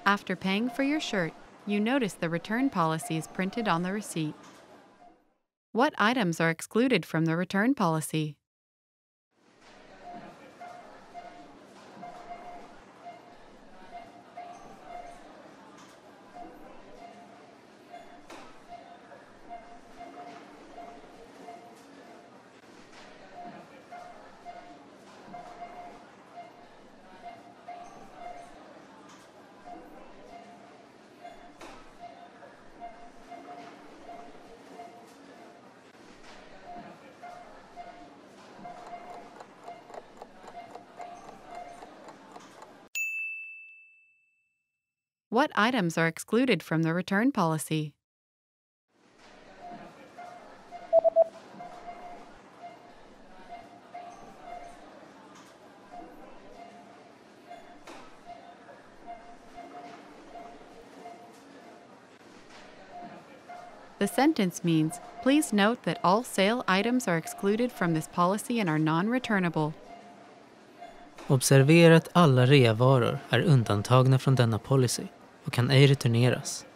After paying for your shirt, you notice the return policy is printed on the receipt. What items are excluded from the return policy? What items are excluded from the return policy? The sentence means, please note that all sale items are excluded from this policy and are non-returnable. Observera att alla reavaror är undantagna från denna policy och kan ej returneras.